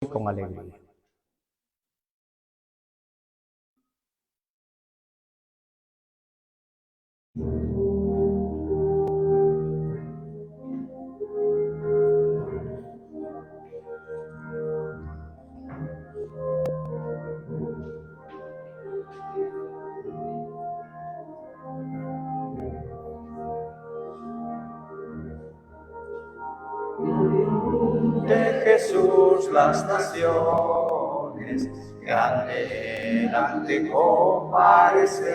y con alegría. De Jesús las naciones que anhelan de comparecer,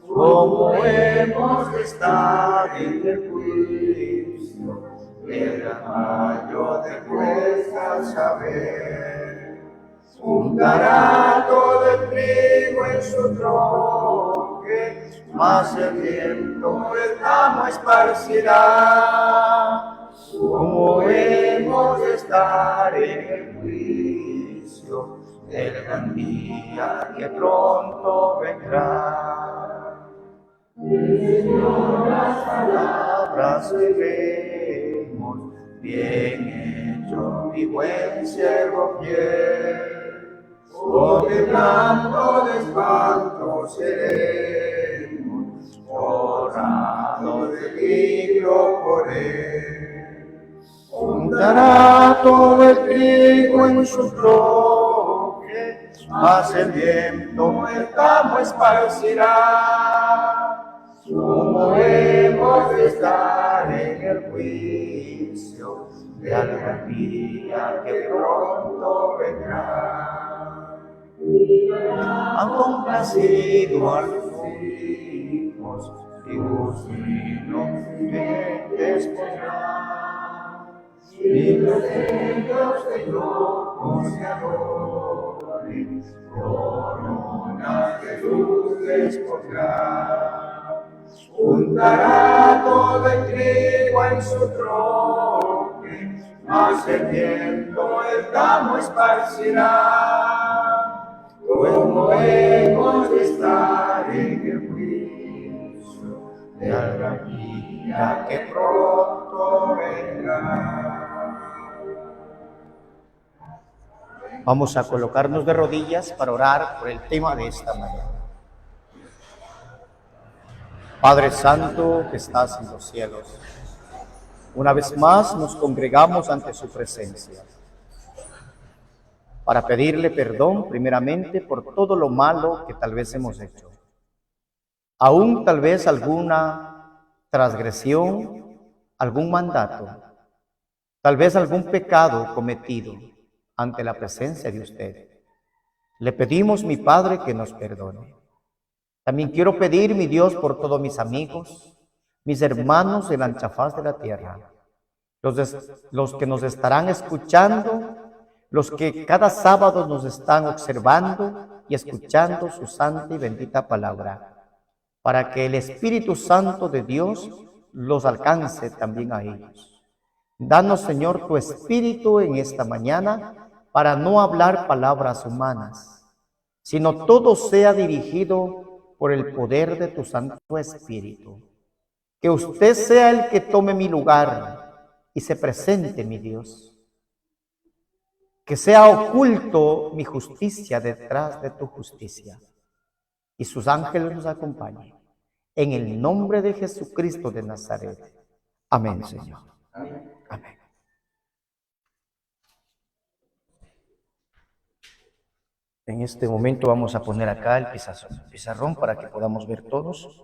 como hemos de estar en el juicio, el rayo de vuestra saber, juntará todo el trigo en su tronque, mas el viento el ramo esparcirá. Como hemos de estar en el juicio del gran día que pronto vendrá. Señor, las palabras que vemos, bien hecho mi buen siervo fiel, contemplando de espanto seremos, honrados de peligro por él. Juntará todo el trigo en su tronque, mas el viento el campo esparcirá. Como hemos de estar en el juicio de la gran día que pronto vendrá. Han complacido a los hijos y vos despondrá. Y los ellos de locos se adoren, coronas de luz les pondrá. Juntará todo el trigo en su tronque, mas el viento el campo esparcirá. Como hemos de estar en el juicio de la gran día que pronto vendrá. Vamos a colocarnos de rodillas para orar por el tema de esta mañana. Padre Santo que estás en los cielos, una vez más nos congregamos ante su presencia para pedirle perdón primeramente por todo lo malo que tal vez hemos hecho. Aún tal vez alguna transgresión, algún mandato, tal vez algún pecado cometido ante la presencia de usted. Le pedimos, mi Padre, que nos perdone. También quiero pedir, mi Dios, por todos mis amigos, mis hermanos de la ancha faz de la tierra, los que nos estarán escuchando, los que cada sábado nos están observando y escuchando su santa y bendita palabra, para que el Espíritu Santo de Dios los alcance también a ellos. Danos, Señor, tu Espíritu en esta mañana, para no hablar palabras humanas, sino todo sea dirigido por el poder de tu Santo Espíritu. Que usted sea el que tome mi lugar y se presente, mi Dios. Que sea oculto mi justicia detrás de tu justicia, y sus ángeles nos acompañen. En el nombre de Jesucristo de Nazaret. Amén, Señor. Amén. Amén. En este momento vamos a poner acá el pizarrón para que podamos ver todos.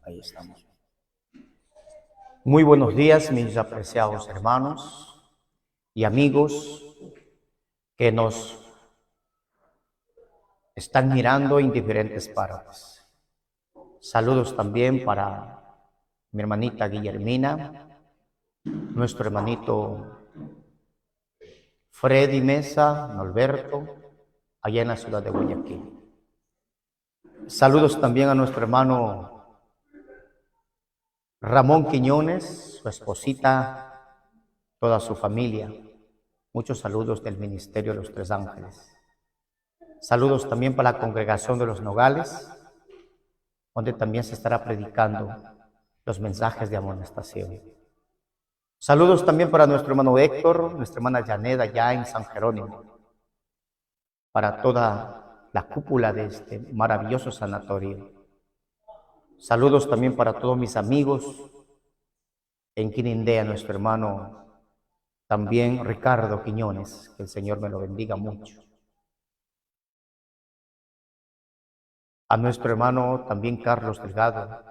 Ahí estamos. Muy buenos días, mis apreciados hermanos y amigos que nos están mirando en diferentes partes. Saludos también para mi hermanita Guillermina, nuestro hermanito Freddy Mesa, Norberto, allá en la ciudad de Guayaquil. Saludos también a nuestro hermano Ramón Quiñones, su esposita, toda su familia. Muchos saludos del Ministerio de los Tres Ángeles. Saludos también para la congregación de los Nogales, donde también se estará predicando los mensajes de amonestación. Saludos también para nuestro hermano Héctor, nuestra hermana Yaneda, allá en San Jerónimo, para toda la cúpula de este maravilloso sanatorio. Saludos también para todos mis amigos en Quirindea, nuestro hermano también Ricardo Quiñones, que el Señor me lo bendiga mucho. A nuestro hermano también Carlos Delgado,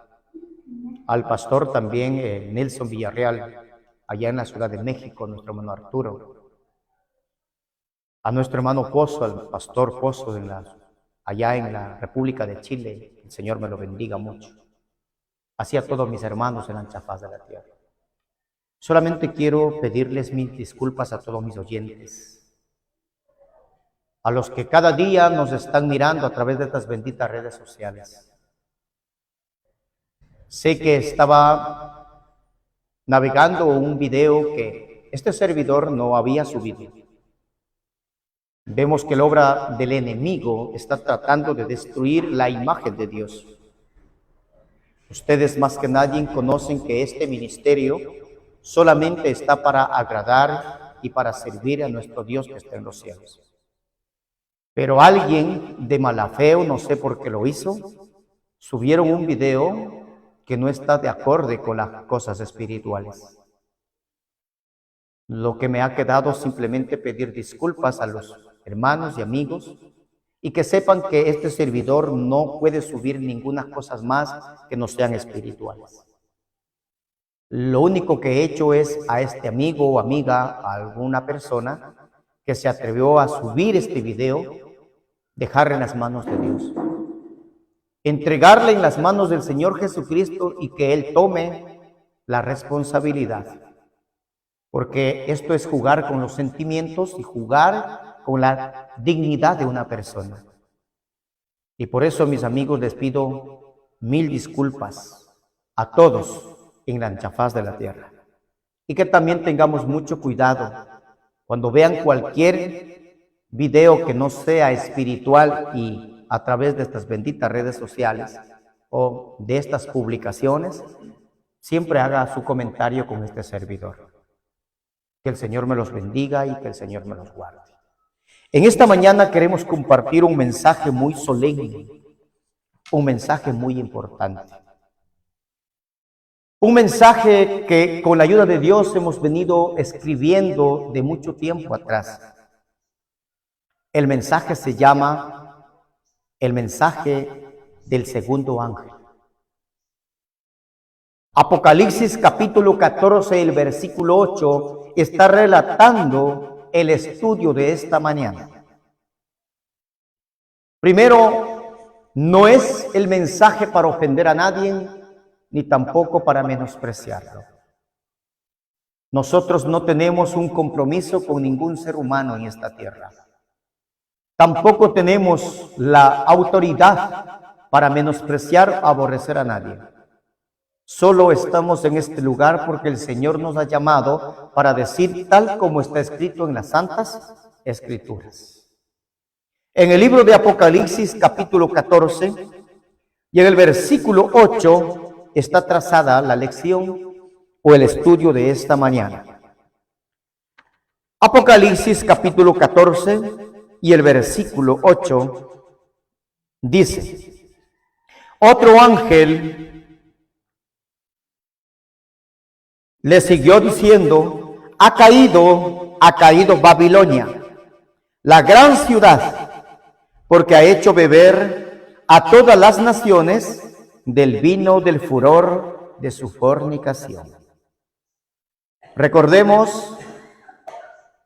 al pastor también Nelson Villarreal, allá en la Ciudad de México, nuestro hermano Arturo, a nuestro hermano Pozo, al pastor Pozo allá en la República de Chile, el Señor me lo bendiga mucho. Así a todos mis hermanos en la ancha faz de la tierra. Solamente quiero pedirles mis disculpas a todos mis oyentes, a los que cada día nos están mirando a través de estas benditas redes sociales. Sé que estaba navegando un video que este servidor no había subido. Vemos que la obra del enemigo está tratando de destruir la imagen de Dios. Ustedes más que nadie conocen que este ministerio solamente está para agradar y para servir a nuestro Dios que está en los cielos. Pero alguien de mala fe, o no sé por qué lo hizo, subieron un video que no está de acorde con las cosas espirituales. Lo que me ha quedado simplemente pedir disculpas a los hermanos y amigos y que sepan que este servidor no puede subir ninguna cosa más que no sean espirituales. Lo único que he hecho es a este amigo o amiga, a alguna persona que se atrevió a subir este video, dejarle en las manos de Dios. Entregarle en las manos del Señor Jesucristo y que Él tome la responsabilidad. Porque esto es jugar con los sentimientos y jugar con la dignidad de una persona. Y por eso, mis amigos, les pido 1000 disculpas a todos en la ancha faz de la tierra. Y que también tengamos mucho cuidado cuando vean cualquier video que no sea espiritual y a través de estas benditas redes sociales o de estas publicaciones, siempre haga su comentario con este servidor. Que el Señor me los bendiga y que el Señor me los guarde. En esta mañana queremos compartir un mensaje muy solemne, un mensaje muy importante. Un mensaje que con la ayuda de Dios hemos venido escribiendo de mucho tiempo atrás. El mensaje se llama el mensaje del segundo ángel. Apocalipsis capítulo 14, el versículo 8, está relatando el estudio de esta mañana. Primero, no es el mensaje para ofender a nadie, ni tampoco para menospreciarlo. Nosotros no tenemos un compromiso con ningún ser humano en esta tierra. Tampoco tenemos la autoridad para menospreciar o aborrecer a nadie. Solo estamos en este lugar porque el Señor nos ha llamado para decir tal como está escrito en las Santas Escrituras. En el libro de Apocalipsis capítulo 14 y en el versículo 8 está trazada la lección o el estudio de esta mañana. Apocalipsis capítulo 14 y el versículo 8 dice: otro ángel le siguió diciendo: ha caído Babilonia, la gran ciudad, porque ha hecho beber a todas las naciones del vino del furor de su fornicación. Recordemos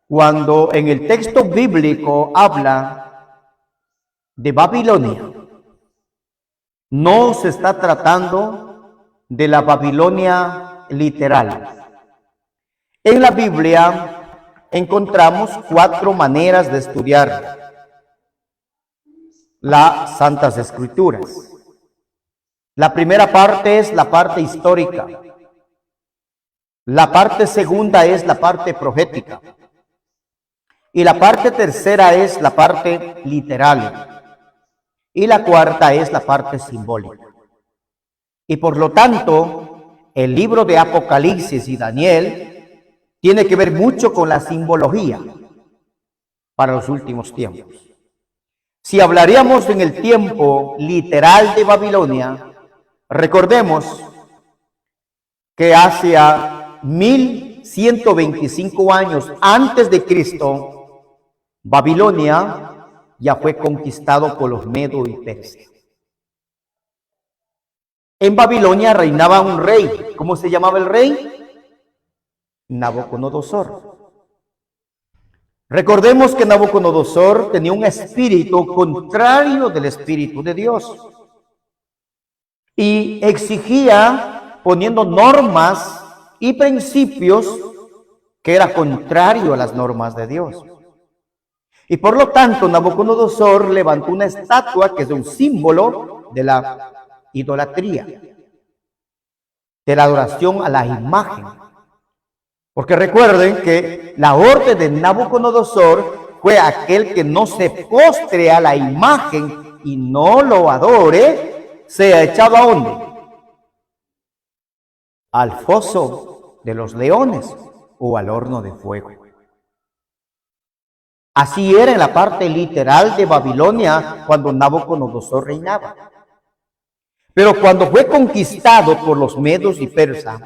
cuando en el texto bíblico habla de Babilonia, no se está tratando de la Babilonia literal. En la Biblia encontramos 4 maneras de estudiar las Santas Escrituras. La primera parte es la parte histórica. La parte segunda es la parte profética. Y la parte tercera es la parte literal. Y la cuarta es la parte simbólica. Y por lo tanto, el libro de Apocalipsis y Daniel tiene que ver mucho con la simbología para los últimos tiempos. Si hablaríamos en el tiempo literal de Babilonia, recordemos que hacia 1125 años antes de Cristo, Babilonia ya fue conquistado por los medos y persas. En Babilonia reinaba un rey. ¿Cómo se llamaba el rey? Nabucodonosor. Recordemos que Nabucodonosor tenía un espíritu contrario del espíritu de Dios. Y exigía, poniendo normas y principios que era contrario a las normas de Dios. Y por lo tanto, Nabucodonosor levantó una estatua que es un símbolo de la idolatría, de la adoración a la imagen. Porque recuerden que la orden de Nabucodonosor fue aquel que no se postre a la imagen y no lo adore, sea echado ¿a dónde? Al foso de los leones o al horno de fuego. Así era en la parte literal de Babilonia cuando Nabucodonosor reinaba. Pero cuando fue conquistado por los medos y persas,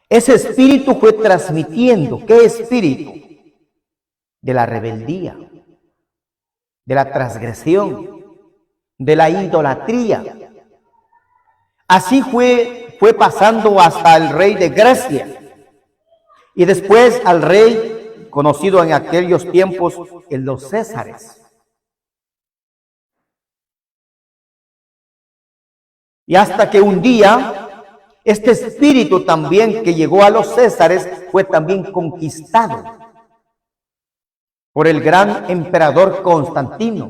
ese espíritu fue transmitiendo. ¿Qué espíritu? De la rebeldía, de la transgresión, de la idolatría. Así fue pasando hasta el rey de Grecia y después al rey conocido en aquellos tiempos, los Césares. Y hasta que un día, este espíritu también que llegó a los Césares fue también conquistado por el gran emperador Constantino,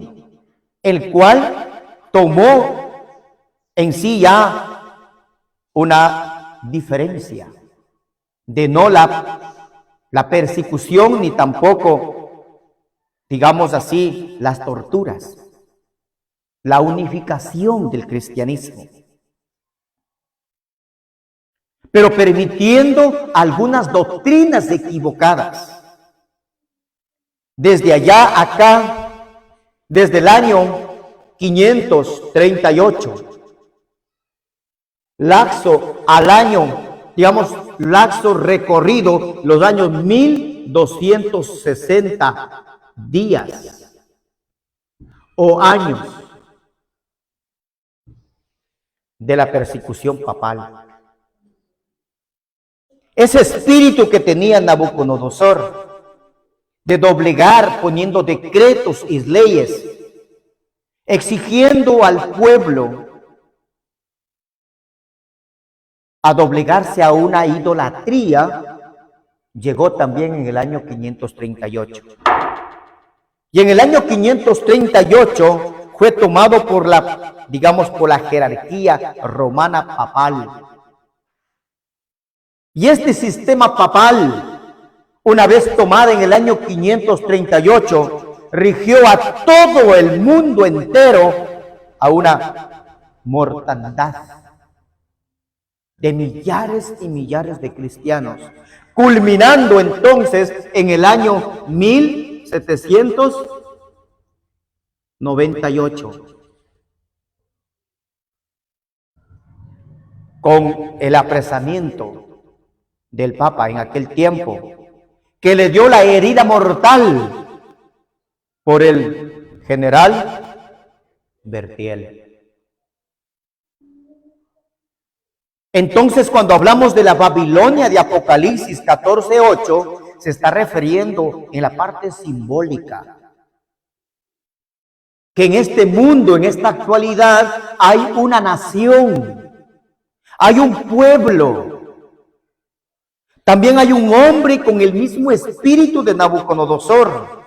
el cual tomó en sí ya una diferencia de no la persecución ni tampoco, digamos así, las torturas, la unificación del cristianismo, pero permitiendo algunas doctrinas equivocadas. Desde allá acá, desde el año 538, laxo al año, digamos, laxo recorrido, los años 1260 días o años de la persecución papal. Ese espíritu que tenía Nabucodonosor de doblegar poniendo decretos y leyes, exigiendo al pueblo a doblegarse a una idolatría, llegó también en el año 538. Y en el año 538 fue tomado por por la jerarquía romana papal. Y este sistema papal, una vez tomada en el año 538, rigió a todo el mundo entero a una mortandad de millares y millares de cristianos, culminando entonces en el año 1798 con el apresamiento del Papa en aquel tiempo, que le dio la herida mortal por el general Bertiel. Entonces, cuando hablamos de la Babilonia de Apocalipsis 14:8, se está refiriendo en la parte simbólica, que en este mundo, en esta actualidad, hay una nación, hay un pueblo. También hay un hombre con el mismo espíritu de Nabucodonosor,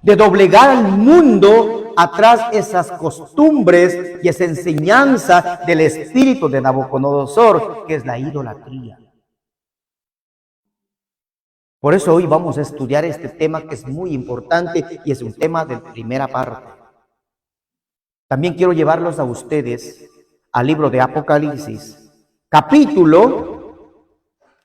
de doblegar al mundo atrás esas costumbres y esa enseñanza del espíritu de Nabucodonosor, que es la idolatría. Por eso hoy vamos a estudiar este tema que es muy importante y es un tema de primera parte. También quiero llevarlos a ustedes al libro de Apocalipsis, capítulo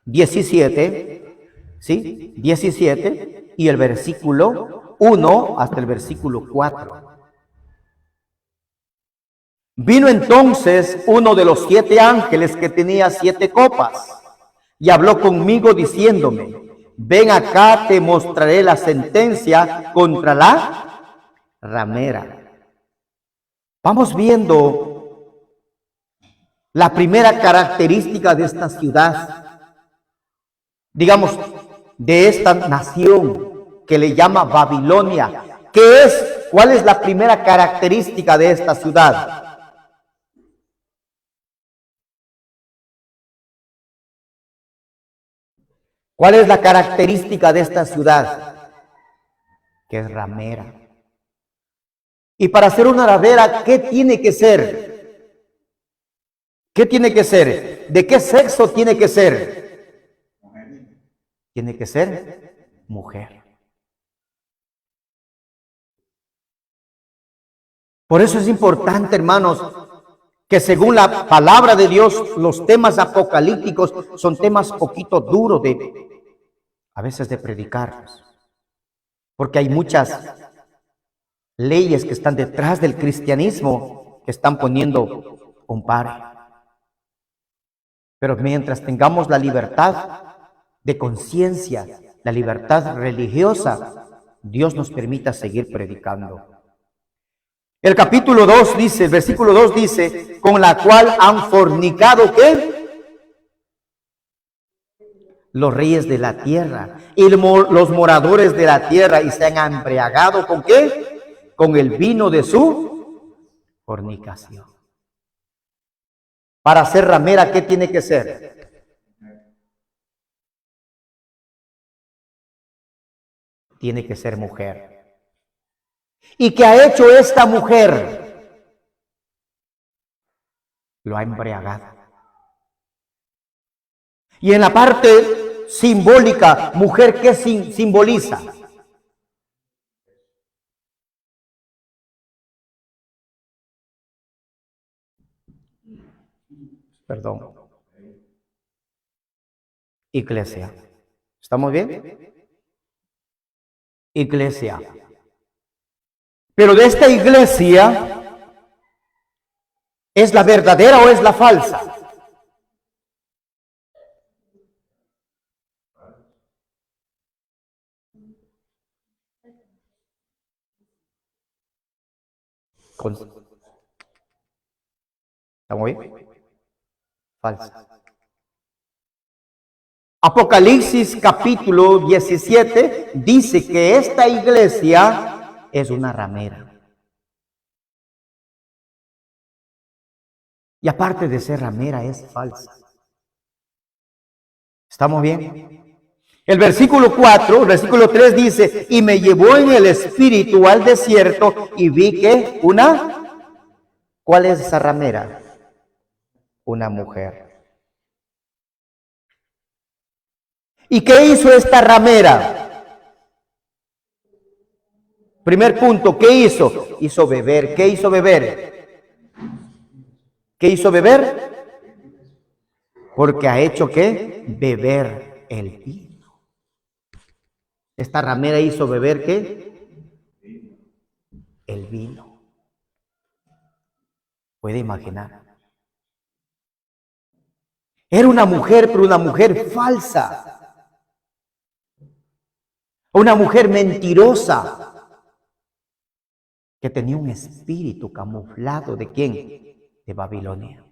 17, ¿sí? 17 y el versículo 1 hasta el versículo 4. Vino entonces uno de los 7 ángeles que tenía 7 copas y habló conmigo diciéndome: ven acá, te mostraré la sentencia contra la ramera. Vamos viendo la primera característica de esta ciudad, digamos, de esta nación que le llama Babilonia. ¿Qué es? ¿Cuál es la primera característica de esta ciudad? ¿Cuál es la característica de esta ciudad? Que es ramera. Y para ser una ramera, ¿qué tiene que ser? ¿Qué tiene que ser? ¿De qué sexo tiene que ser? Tiene que ser mujer. Por eso es importante, hermanos, que según la palabra de Dios, los temas apocalípticos son temas poquito duros a veces de predicarlos. Porque hay muchas leyes que están detrás del cristianismo que están poniendo un pare. Pero mientras tengamos la libertad de conciencia, la libertad religiosa, Dios nos permita seguir predicando. El capítulo 2 dice, el versículo 2 dice, con la cual han fornicado, ¿qué? Los reyes de la tierra y los moradores de la tierra, y se han embriagado, ¿con qué? Con el vino de su fornicación. Para ser ramera, ¿qué tiene que ser? Tiene que ser mujer. ¿Y qué ha hecho esta mujer? Lo ha embriagado. Y en la parte simbólica, mujer, ¿qué simboliza? Perdón. Iglesia. ¿Estamos bien? Iglesia. Pero de esta iglesia, ¿es la verdadera o es la falsa? ¿Estamos bien? Falsa. Apocalipsis capítulo 17 dice que esta iglesia es una ramera. Y aparte de ser ramera, es falsa. ¿Estamos bien? El versículo 4, el versículo 3 dice, y me llevó en el espíritu al desierto y vi que ¿cuál es esa ramera? Una mujer. ¿Y qué hizo esta ramera? Primer punto, ¿qué hizo? Hizo beber. ¿Qué hizo beber? ¿Qué hizo beber? Porque ha hecho ¿qué? Beber el vino. Esta ramera hizo beber ¿qué? El vino. ¿Puede imaginar? Era una mujer, pero una mujer falsa. Una mujer mentirosa que tenía un espíritu camuflado. ¿De quién? De Babilonia.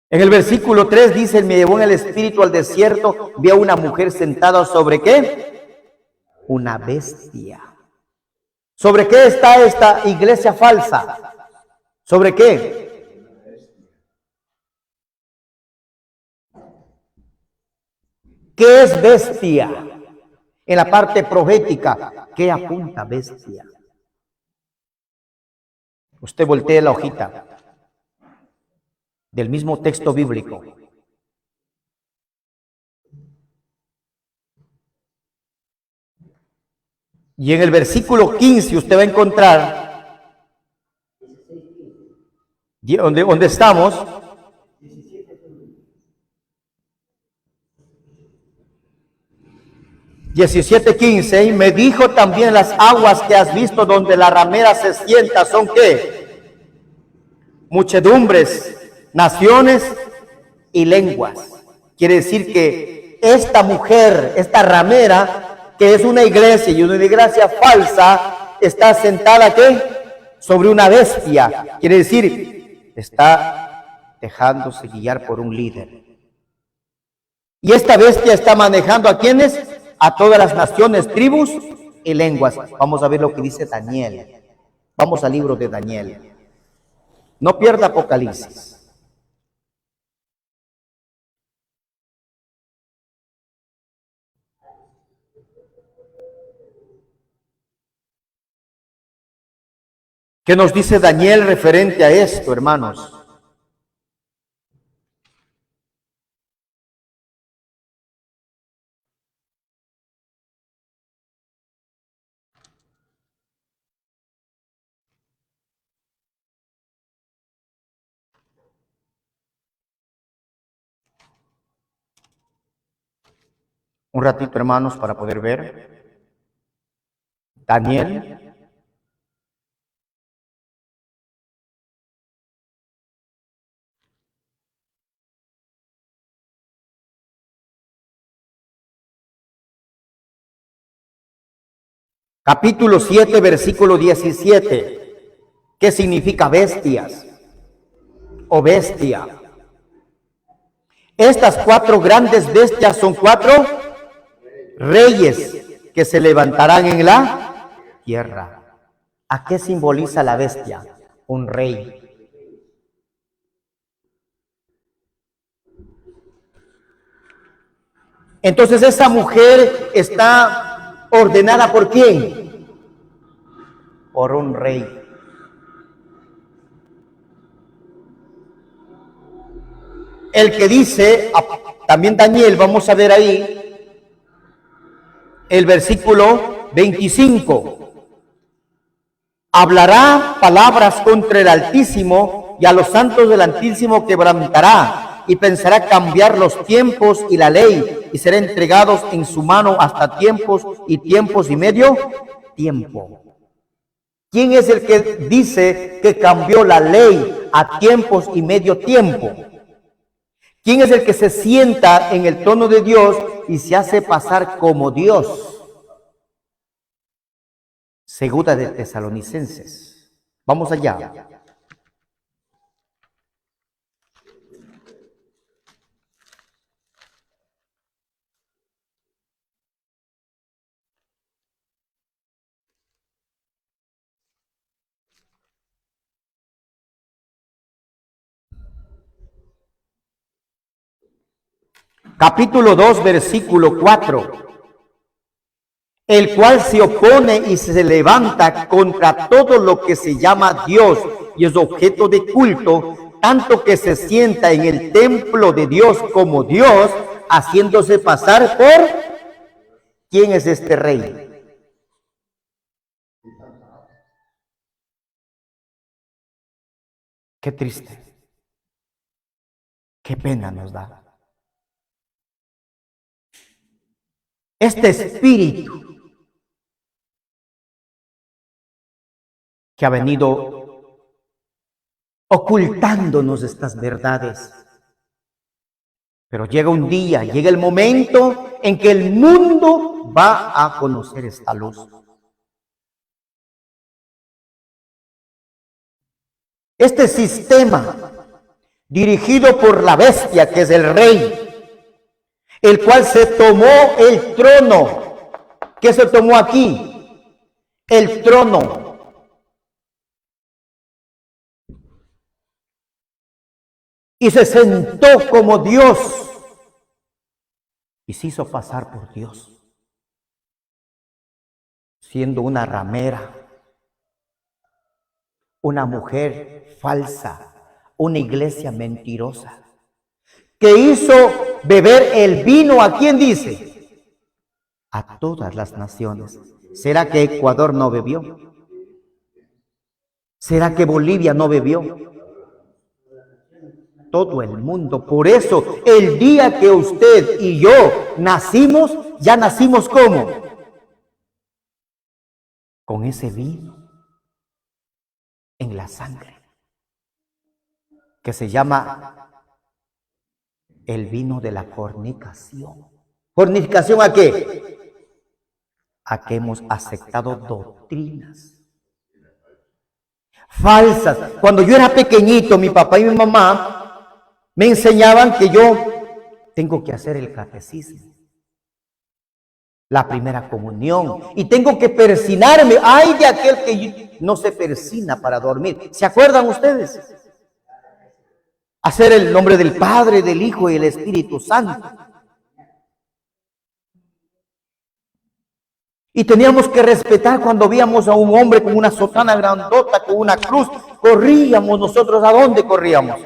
En el versículo 3 dice, me llevó en el espíritu al desierto, vi a una mujer sentada sobre ¿qué? Una bestia. ¿Sobre qué está esta iglesia falsa? ¿Sobre qué? ¿Qué es bestia? En la parte profética, ¿qué apunta bestia? Usted voltee la hojita del mismo texto bíblico. Y en el versículo 15 usted va a encontrar, ¿dónde estamos? 17:15, y me dijo también: las aguas que has visto donde la ramera se sienta son ¿qué? Muchedumbres, naciones y lenguas. Quiere decir que esta mujer, esta ramera, que es una iglesia y una iglesia falsa, está sentada ¿qué? Sobre una bestia. Quiere decir, está dejándose guiar por un líder. Y esta bestia está manejando ¿a quiénes? A todas las naciones, tribus y lenguas. Vamos a ver lo que dice Daniel. Vamos al libro de Daniel. No pierda Apocalipsis. ¿Qué nos dice Daniel referente a esto, hermanos? Un ratito, hermanos, para poder ver. Daniel. Capítulo 7, versículo 17. ¿Qué significa bestias o bestia? Estas 4 grandes bestias son 4 reyes que se levantarán en la tierra. ¿A qué simboliza la bestia? Un rey. Entonces esa mujer está ordenada ¿por quién? Por un rey. El que dice, también Daniel, vamos a ver ahí, el versículo 25. Hablará palabras contra el Altísimo y a los santos del Altísimo quebrantará y pensará cambiar los tiempos y la ley y será entregados en su mano hasta tiempos y medio tiempo. ¿Quién es el que dice que cambió la ley a tiempos y medio tiempo? ¿Quién es el que se sienta en el trono de Dios y se hace pasar como Dios? Segunda de Tesalonicenses. Vamos allá. Capítulo 2, versículo 4. El cual se opone y se levanta contra todo lo que se llama Dios y es objeto de culto, tanto que se sienta en el templo de Dios como Dios, haciéndose pasar por... ¿Quién es este rey? Qué triste. Qué pena nos da. Este espíritu que ha venido ocultándonos estas verdades. Pero llega un día, llega el momento en que el mundo va a conocer esta luz. Este sistema dirigido por la bestia que es el rey, el cual se tomó el trono. ¿Qué se tomó aquí? El trono. Y se sentó como Dios y se hizo pasar por Dios, siendo una ramera, una mujer falsa, una iglesia mentirosa, que hizo beber el vino, ¿a quién dice? A todas las naciones. ¿Será que Ecuador no bebió? ¿Será que Bolivia no bebió? Todo el mundo. Por eso, el día que usted y yo nacimos, ya nacimos ¿cómo? Con ese vino en la sangre, que se llama el vino de la fornicación. ¿Fornicación a qué? A que hemos aceptado doctrinas falsas. Cuando yo era pequeñito, mi papá y mi mamá me enseñaban que yo tengo que hacer el catecismo, la primera comunión, y tengo que persinarme. Ay de aquel que no se persina para dormir. ¿Se acuerdan ustedes? Hacer el nombre del Padre, del Hijo y del Espíritu Santo. Y teníamos que respetar cuando veíamos a un hombre con una sotana grandota, con una cruz. Corríamos nosotros. ¿A dónde corríamos?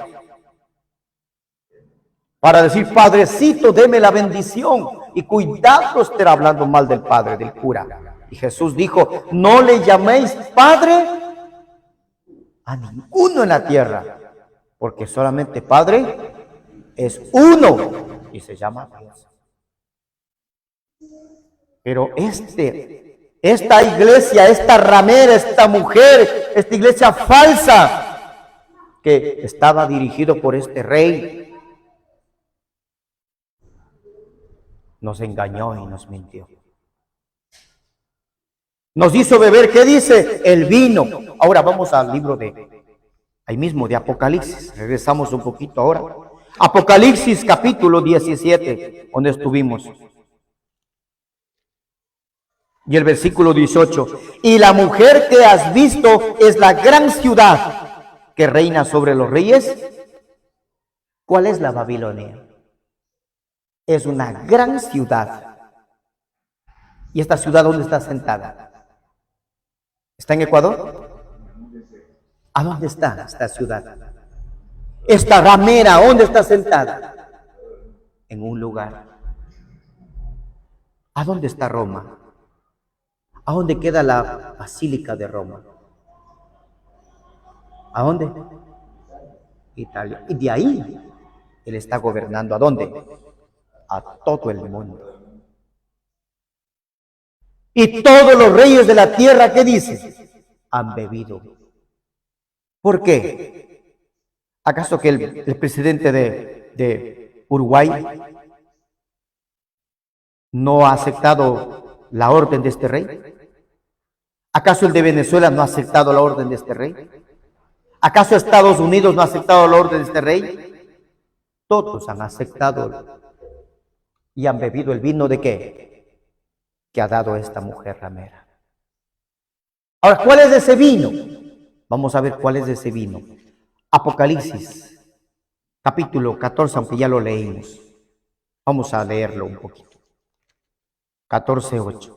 Para decir, Padrecito, deme la bendición. Y cuidado estar hablando mal del padre, del cura. Y Jesús dijo, no le llaméis Padre a ninguno en la tierra, porque solamente Padre es uno y se llama Dios. Pero esta iglesia, esta ramera, esta mujer, esta iglesia falsa que estaba dirigido por este rey, nos engañó y nos mintió. Nos hizo beber, ¿qué dice? El vino. Ahora vamos al libro ahí mismo de Apocalipsis. Regresamos un poquito ahora. Apocalipsis capítulo 17, donde estuvimos. Y el versículo 18. Y la mujer que has visto es la gran ciudad que reina sobre los reyes. ¿Cuál es la Babilonia? Es una gran ciudad. ¿Y esta ciudad dónde está sentada? ¿Está en Ecuador? ¿A dónde está esta ciudad? Esta ramera, ¿dónde está sentada? En un lugar. ¿A dónde está Roma? ¿A dónde queda la Basílica de Roma? ¿A dónde? Italia. Y de ahí él está gobernando. ¿A dónde? A todo el mundo. Y todos los reyes de la tierra, ¿qué dice? Han bebido. ¿Por qué? ¿Acaso que el presidente de Uruguay no ha aceptado la orden de este rey? ¿Acaso el de Venezuela no ha aceptado la orden de este rey? ¿Acaso Estados Unidos no ha aceptado la orden de este rey? Todos han aceptado y han bebido el vino ¿de qué? Que ha dado esta mujer ramera. Ahora, ¿cuál es ese vino? Vamos a ver cuál es ese vino. Apocalipsis, capítulo 14, aunque ya lo leímos. Vamos a leerlo un poquito. 14:8.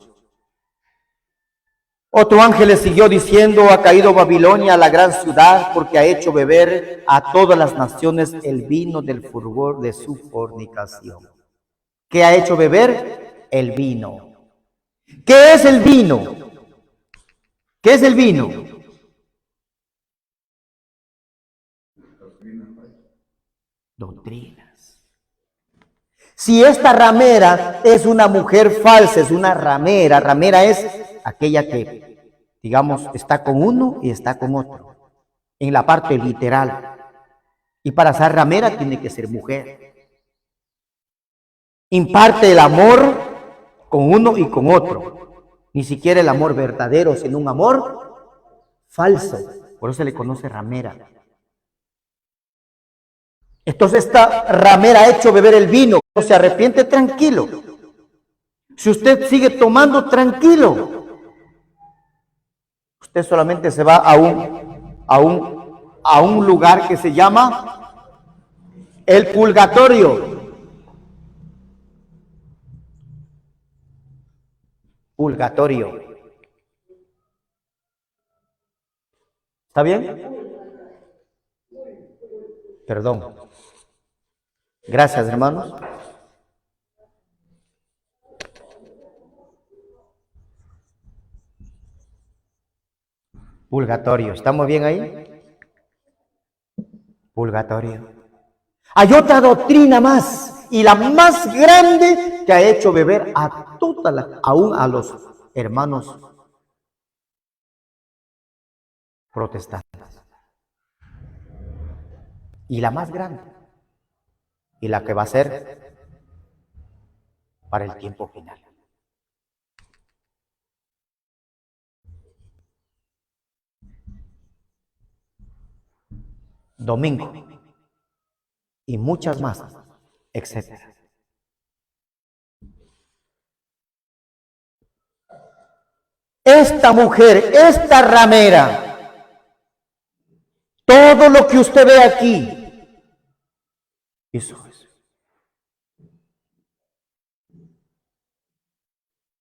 Otro ángel le siguió diciendo, ha caído Babilonia, la gran ciudad, porque ha hecho beber a todas las naciones el vino del furor de su fornicación. ¿Qué ha hecho beber? El vino. ¿Qué es el vino? ¿Qué es el vino? Doctrinas. Si esta ramera es una mujer falsa, es una ramera, ramera es aquella que, digamos, está con uno y está con otro, en la parte literal. Y para ser ramera tiene que ser mujer. Imparte el amor con uno y con otro. Ni siquiera el amor verdadero, sino un amor falso. Por eso se le conoce ramera. Entonces esta ramera ha hecho beber el vino. No se arrepiente, tranquilo. Si usted sigue tomando, tranquilo. Usted solamente se va a un lugar que se llama el purgatorio. Purgatorio. ¿Está bien? Perdón. Gracias, hermanos. Purgatorio. ¿Estamos bien ahí? Purgatorio. Hay otra doctrina más, y la más grande, que ha hecho beber a aún a los hermanos protestantes. Y la más grande, y la que va a ser para el tiempo final. Domingo y muchas más, etcétera. Esta mujer, esta ramera, todo lo que usted ve aquí, eso es.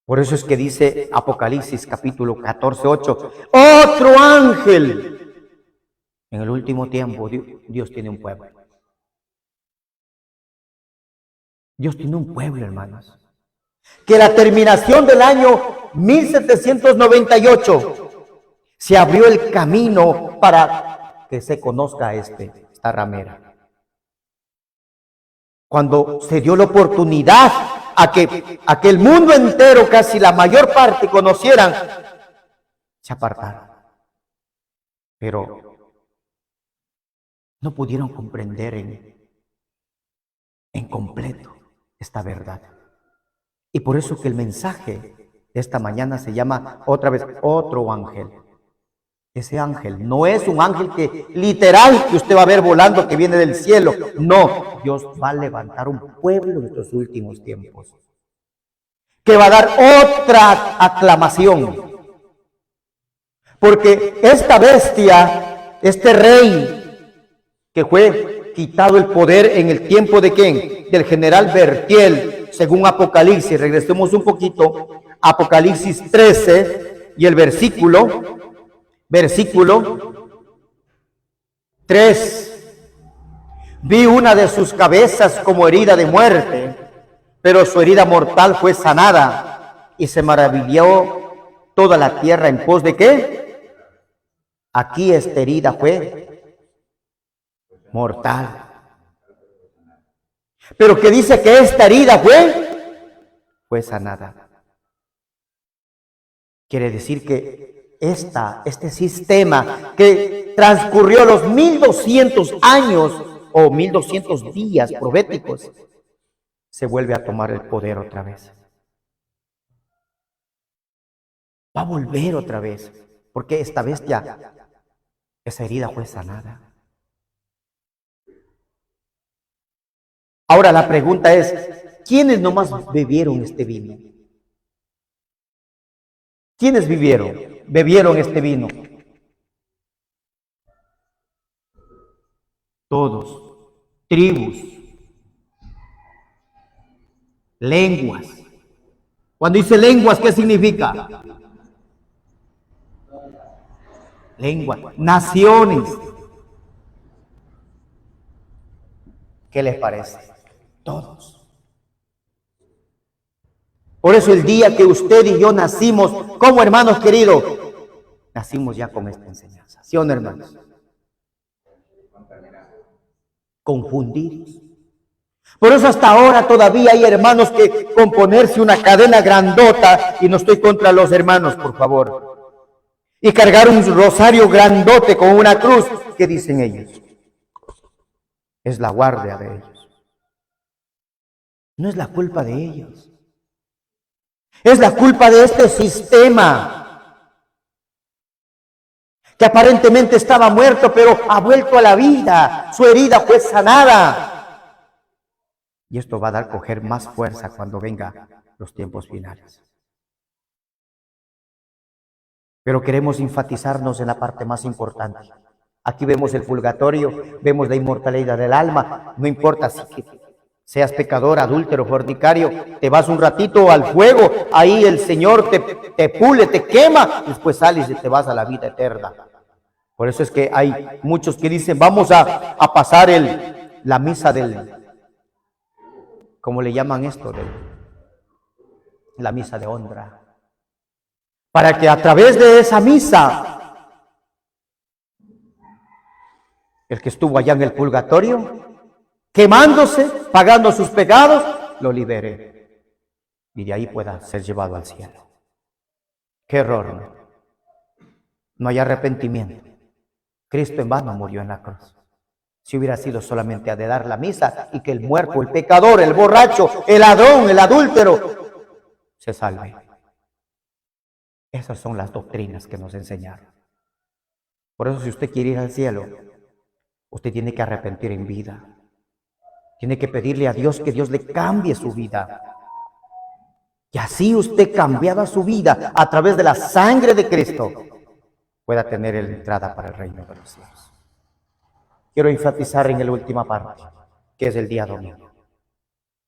Por eso es que dice Apocalipsis capítulo 14, 8, otro ángel. En el último tiempo Dios tiene un pueblo. Dios tiene un pueblo, hermanos. Que la terminación del año 1798 se abrió el camino para que se conozca esta ramera. Cuando se dio la oportunidad a que el mundo entero, casi la mayor parte, conocieran, se apartaron. Pero no pudieron comprender en completo esta verdad. Y por eso que el mensaje de esta mañana se llama otra vez otro ángel. Ese ángel no es un ángel que literal que usted va a ver volando que viene del cielo. No, Dios va a levantar un pueblo en estos últimos tiempos que va a dar otra aclamación. Porque esta bestia, este rey que fue quitado el poder en el tiempo de ¿quién? Del general Berthiel, según Apocalipsis. Regresemos un poquito, Apocalipsis 13 y el versículo 3. Vi una de sus cabezas como herida de muerte, pero su herida mortal fue sanada, y se maravilló toda la tierra en pos de ¿qué? Aquí esta herida fue mortal. Pero que dice que esta herida fue sanada. Quiere decir que este sistema que transcurrió los 1200 años o 1200 días proféticos, se vuelve a tomar el poder otra vez. Va a volver otra vez, porque esta vez ya esa herida fue sanada. Ahora la pregunta es, ¿quiénes nomás bebieron este vino? ¿Quiénes bebieron este vino? Todos, tribus, lenguas. Cuando dice lenguas, ¿qué significa? Lenguas, naciones. ¿Qué les parece? Todos. Por eso el día que usted y yo nacimos como hermanos queridos, nacimos ya con esta enseñanza. ¿Sí o no, hermanos? Confundidos. Por eso hasta ahora todavía hay hermanos que con ponerse una cadena grandota, y no estoy contra los hermanos, por favor, y cargar un rosario grandote con una cruz, ¿qué dicen ellos? Es la guardia de ellos. No es la culpa de ellos. Es la culpa de este sistema que aparentemente estaba muerto, pero ha vuelto a la vida. Su herida fue sanada. Y esto va a coger más fuerza cuando vengan los tiempos finales. Pero queremos enfatizarnos en la parte más importante. Aquí vemos el purgatorio, vemos la inmortalidad del alma. No importa si seas pecador, adúltero, fornicario, te vas un ratito al fuego, ahí el Señor te pule, te quema, después sales y te vas a la vida eterna. Por eso es que hay muchos que dicen, vamos a pasar la misa ¿cómo le llaman esto? La misa de honra. Para que a través de esa misa El que estuvo allá en el purgatorio, quemándose, pagando sus pecados, lo libere. Y de ahí pueda ser llevado al cielo. ¡Qué error! ¿No? No hay arrepentimiento. Cristo en vano murió en la cruz. Si hubiera sido solamente de dar la misa y que el muerto, el pecador, el borracho, el ladrón, el adúltero, se salve. Esas son las doctrinas que nos enseñaron. Por eso, si usted quiere ir al cielo, usted tiene que arrepentir en vida. Tiene que pedirle a Dios que Dios le cambie su vida. Y así usted, cambiada su vida a través de la sangre de Cristo, pueda tener la entrada para el reino de los cielos. Quiero enfatizar en la última parte, que es el día domingo.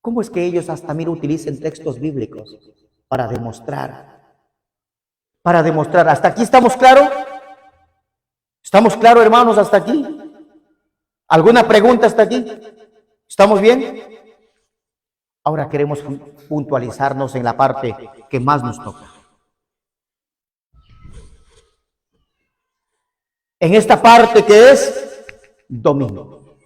¿Cómo es que ellos hasta utilizan textos bíblicos para demostrar? Para demostrar. ¿Hasta aquí estamos claros? ¿Estamos claros, hermanos, hasta aquí? ¿Alguna pregunta hasta aquí? ¿Estamos bien? Ahora queremos puntualizarnos en la parte que más nos toca. En esta parte que es domingo.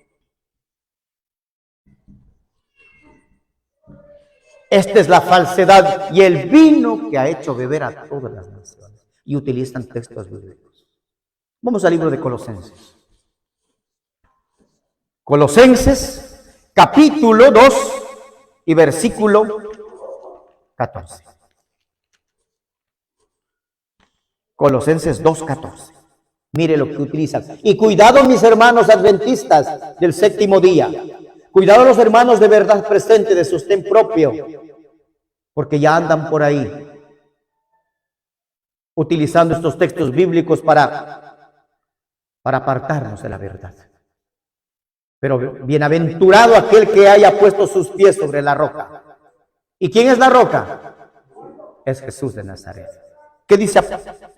Esta es la falsedad y el vino que ha hecho beber a todas las naciones. Y utilizan textos bíblicos. Vamos al libro de Colosenses. Colosenses, capítulo 2 y versículo 14. Colosenses 2:14. Mire lo que utilizan. Y cuidado, mis hermanos adventistas del séptimo día. Cuidado los hermanos de verdad presente, de sostén propio. Porque ya andan por ahí utilizando estos textos bíblicos para apartarnos de la verdad. Pero bienaventurado aquel que haya puesto sus pies sobre la roca. ¿Y quién es la roca? Es Jesús de Nazaret. ¿Qué dice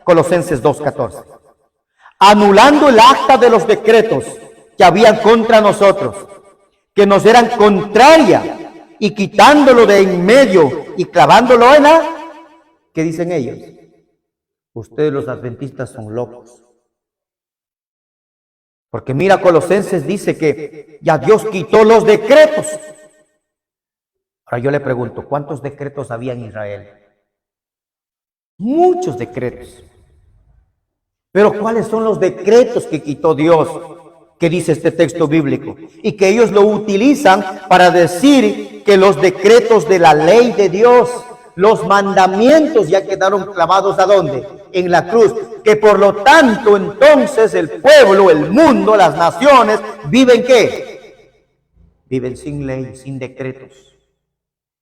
Colosenses 2:14? Anulando el acta de los decretos que habían contra nosotros, que nos eran contraria, y quitándolo de en medio y clavándolo en la... ¿Qué dicen ellos? Ustedes los adventistas son locos. Porque mira, Colosenses dice que ya Dios quitó los decretos. Ahora yo le pregunto, ¿cuántos decretos había en Israel? Muchos decretos. Pero ¿cuáles son los decretos que quitó Dios? Que dice este texto bíblico. Y que ellos lo utilizan para decir que los decretos de la ley de Dios, los mandamientos ya quedaron clavados ¿a dónde? En la cruz. Que por lo tanto entonces el pueblo, el mundo, las naciones, ¿viven qué? Viven sin ley, sin decretos.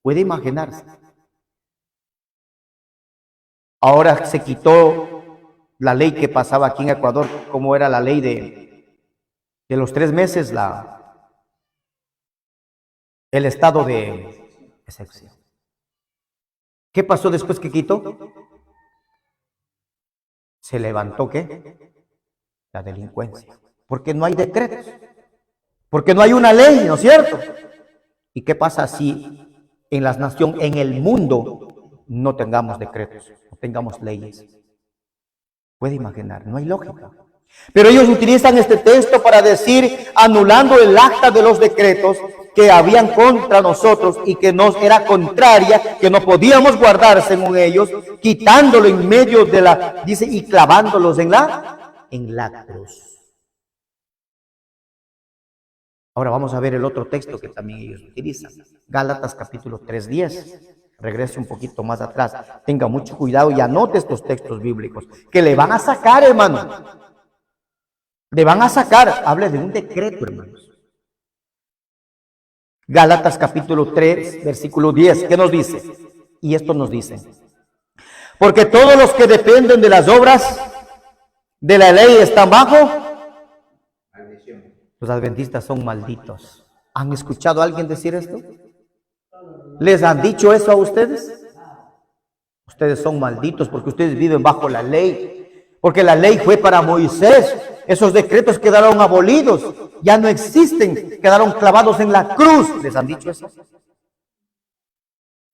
¿Puede imaginarse? Ahora se quitó la ley que pasaba aquí en Ecuador, como era la ley de los 3 meses, el estado de excepción. ¿Qué pasó después que quitó? Se levantó ¿qué? La delincuencia. Porque no hay decretos. Porque no hay una ley, ¿no es cierto? ¿Y qué pasa si en las naciones, en el mundo, no tengamos decretos, no tengamos leyes? Puede imaginar, no hay lógica. Pero ellos utilizan este texto para decir, anulando el acta de los decretos que habían contra nosotros y que nos era contraria, que no podíamos guardar según ellos, quitándolo en medio de la, dice, y clavándolos en la cruz. Ahora vamos a ver el otro texto que también ellos utilizan. Gálatas capítulo 3:10. Regrese un poquito más atrás. Tenga mucho cuidado y anote estos textos bíblicos. Que le van a sacar, hermano. Le van a sacar. Hable de un decreto, hermanos. Gálatas capítulo 3, versículo 10. ¿Qué nos dice? Y esto nos dice. Porque todos los que dependen de las obras de la ley están bajo. Los adventistas son malditos. ¿Han escuchado a alguien decir esto? ¿Les han dicho eso a ustedes? Ustedes son malditos porque ustedes viven bajo la ley. Porque la ley fue para Moisés. Esos decretos quedaron abolidos. Ya no existen. Quedaron clavados en la cruz. ¿Les han dicho eso?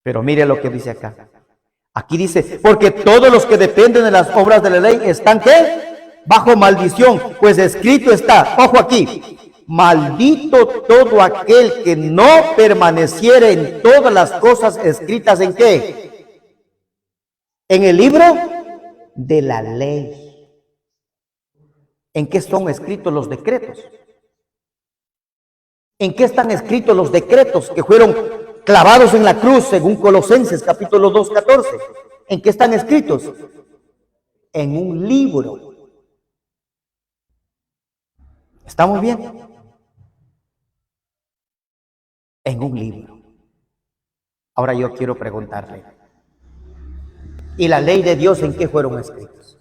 Pero mire lo que dice acá. Aquí dice, porque todos los que dependen de las obras de la ley están ¿qué? bajo maldición, pues escrito está, ojo aquí, maldito todo aquel que no permaneciere en todas las cosas escritas ¿en qué? En el libro de la ley. ¿En qué son escritos los decretos? ¿En qué están escritos los decretos que fueron clavados en la cruz según Colosenses capítulo 2, 14? ¿En qué están escritos? En un libro. ¿Estamos bien? En un libro. Ahora yo quiero preguntarle, ¿y la ley de Dios en qué fueron escritos?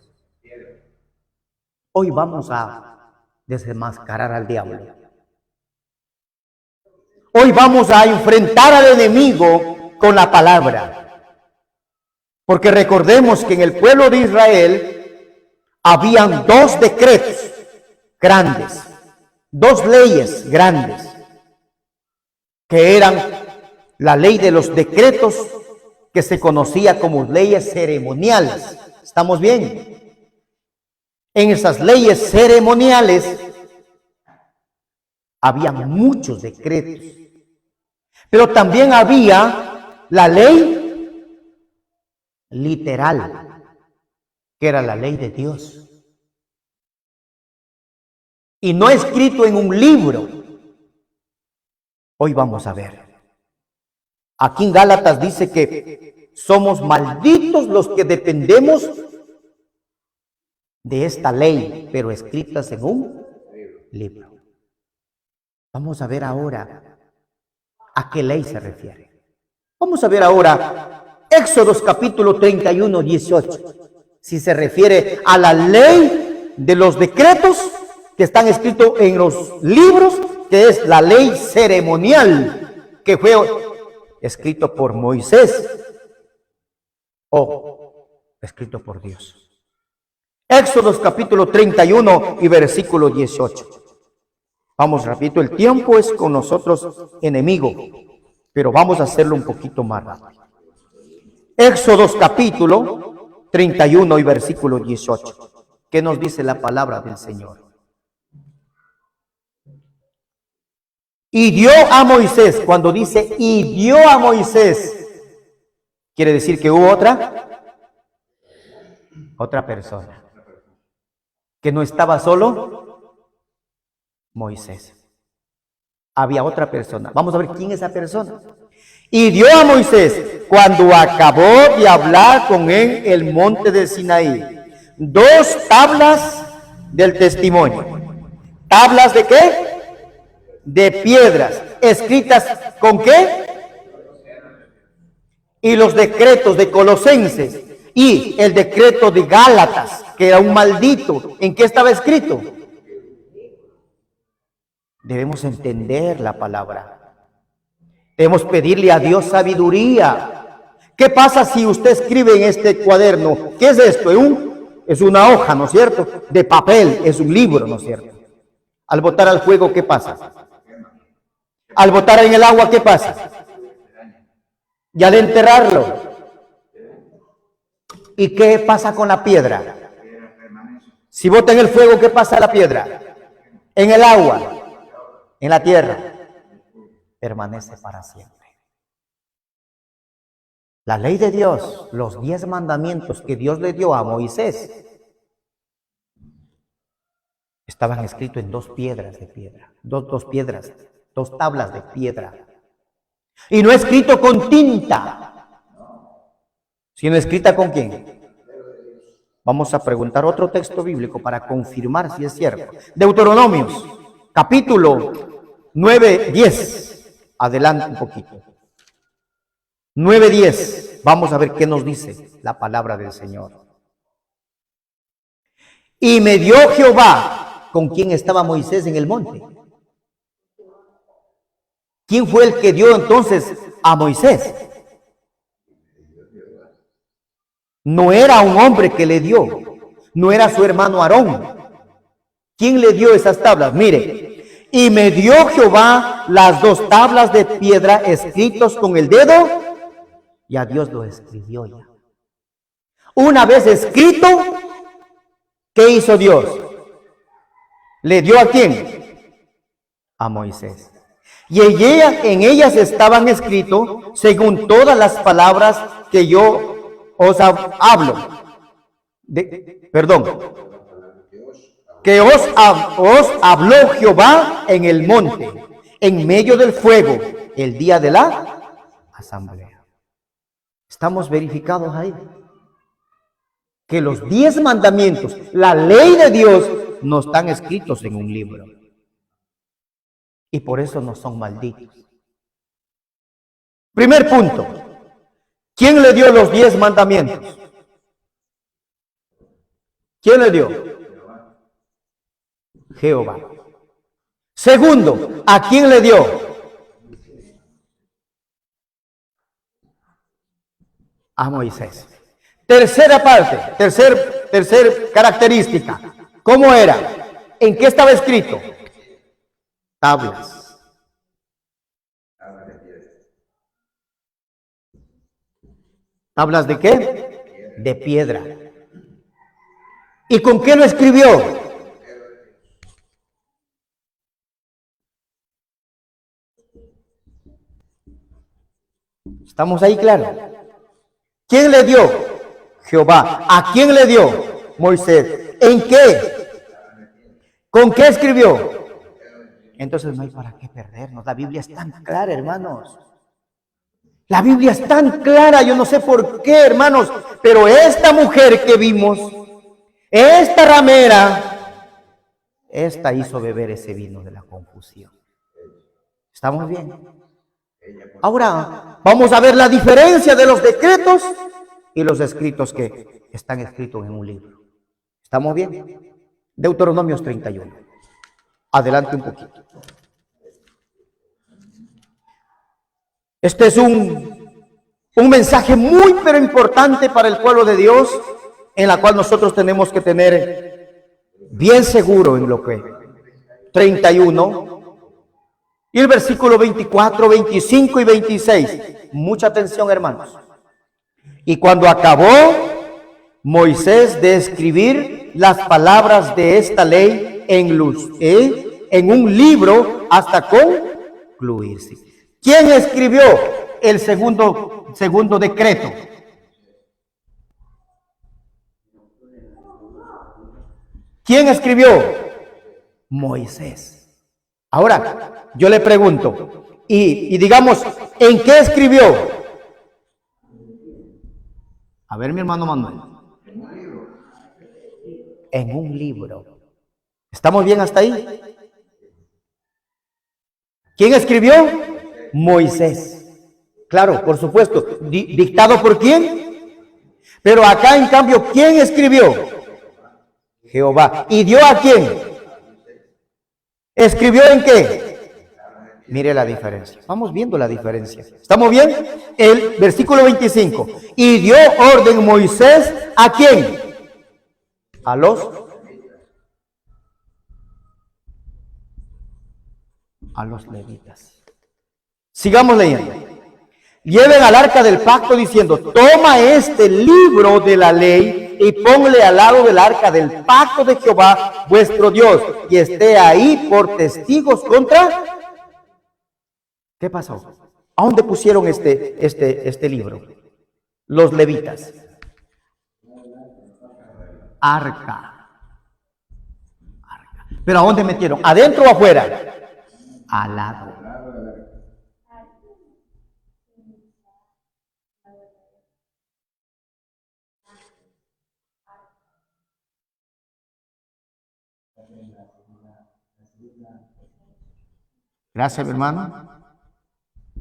Hoy vamos a desenmascarar al diablo. Hoy vamos a enfrentar al enemigo con la palabra. Porque recordemos que en el pueblo de Israel habían dos decretos grandes, dos leyes grandes, que eran la ley de los decretos, que se conocía como leyes ceremoniales. ¿Estamos bien? En esas leyes ceremoniales había muchos decretos, pero también había la ley literal, que era la ley de Dios. Y no escrito en un libro. Hoy vamos a ver. Aquí en Gálatas dice que somos malditos los que dependemos de esta ley, pero escritas en un libro. Vamos a ver ahora a qué ley se refiere. Vamos a ver ahora Éxodos capítulo 31, 18. Si se refiere a la ley de los decretos que están escritos en los libros, que es la ley ceremonial que fue escrito por Moisés o escrito por Dios. Éxodos capítulo 31 y versículo 18. Vamos, repito, el tiempo es con nosotros enemigo, pero vamos a hacerlo un poquito más rápido. Éxodos capítulo 31 y versículo 18. ¿Qué nos dice la palabra del Señor? Y dio a Moisés, cuando dice y dio a Moisés, quiere decir que hubo otra persona, que no estaba solo Moisés. Había otra persona. Vamos a ver quién es esa persona. Y dio a Moisés, cuando acabó de hablar con él en el monte de Sinaí, 2 tablas del testimonio. ¿Tablas de qué? De piedras, escritas ¿con qué? Y los decretos de Colosenses y el decreto de Gálatas, que era un maldito. ¿En qué estaba escrito? Debemos entender la palabra. Debemos pedirle a Dios sabiduría. ¿Qué pasa si usted escribe en este cuaderno? ¿Qué es esto? Es una hoja, ¿no es cierto? De papel, es un libro, ¿no es cierto? Al botar al fuego, ¿qué pasa? Al botar en el agua, ¿qué pasa? Y al enterrarlo. ¿Y qué pasa con la piedra? Si bota en el fuego, ¿qué pasa a la piedra? En el agua, en la tierra, permanece para siempre. La ley de Dios, los 10 mandamientos que Dios le dio a Moisés, estaban escritos en 2 piedras de piedra, dos tablas de piedra. Y no escrito con tinta, sino escrita ¿con quién? Vamos a preguntar otro texto bíblico para confirmar si es cierto. Deuteronomios, capítulo 9, 10. Adelante un poquito. 9, 10. Vamos a ver qué nos dice la palabra del Señor. Y me dio Jehová. ¿Con quién estaba Moisés en el monte? ¿Quién fue el que dio entonces a Moisés? No era un hombre que le dio, no era su hermano Aarón. ¿Quién le dio esas tablas? Mire, y me dio Jehová las 2 tablas de piedra escritos con el dedo, y a Dios lo escribió ya. Una vez escrito, ¿Qué hizo Dios? ¿Le dio a quién? A Moisés. Y en ellas estaban escritos según todas las palabras que yo os hablo. Que os habló Jehová en el monte, en medio del fuego, el día de la asamblea. Estamos verificados ahí. Que los 10 mandamientos, la ley de Dios, no están escritos en un libro. Y por eso no son malditos. Primer punto. ¿Quién le dio los 10 mandamientos? ¿Quién le dio? Jehová. Segundo, ¿a quién le dio? A Moisés. Tercera parte, tercer característica. ¿Cómo era? ¿En qué estaba escrito? Tablas. ¿Tablas de qué? De piedra. ¿Y con qué lo escribió? ¿Estamos ahí claro? ¿Quién le dio? Jehová. ¿A quién le dio? Moisés. ¿En qué? ¿Con qué escribió? Entonces no hay para qué perdernos. La Biblia es tan clara, hermanos. La Biblia es tan clara, yo no sé por qué, hermanos, pero esta mujer que vimos, esta ramera, esta hizo beber ese vino de la confusión. ¿Estamos bien? Ahora vamos a ver la diferencia de los decretos y los escritos que están escritos en un libro. ¿Estamos bien? Deuteronomios 31. Adelante un poquito. Este es un mensaje muy pero importante para el pueblo de Dios, en la cual nosotros tenemos que tener bien seguro en lo que 31 y el versículo 24, 25 y 26. Mucha atención, hermanos. Y cuando acabó Moisés de escribir las palabras de esta ley en un libro hasta concluirse. ¿Quién escribió el segundo decreto? ¿Quién escribió? Moisés. Ahora, yo le pregunto, y digamos, ¿en qué escribió? A ver, mi hermano Manuel. En un libro. ¿Estamos bien hasta ahí? ¿Quién escribió? Moisés. Claro, por supuesto. ¿Dictado por quién? Pero acá, en cambio, ¿quién escribió? Jehová. ¿Y dio a quién? ¿Escribió en qué? Mire la diferencia. Vamos viendo la diferencia. ¿Estamos bien? El versículo 25. Y dio orden Moisés ¿a quién? A los levitas. Sigamos leyendo. Lleven al arca del pacto diciendo, toma este libro de la ley y ponle al lado del arca del pacto de Jehová vuestro Dios y esté ahí por testigos contra... ¿Qué pasó? ¿A dónde pusieron este libro? Los levitas. Arca. ¿Pero a dónde metieron? ¿Adentro o afuera? Al lado. Gracias, mi hermano.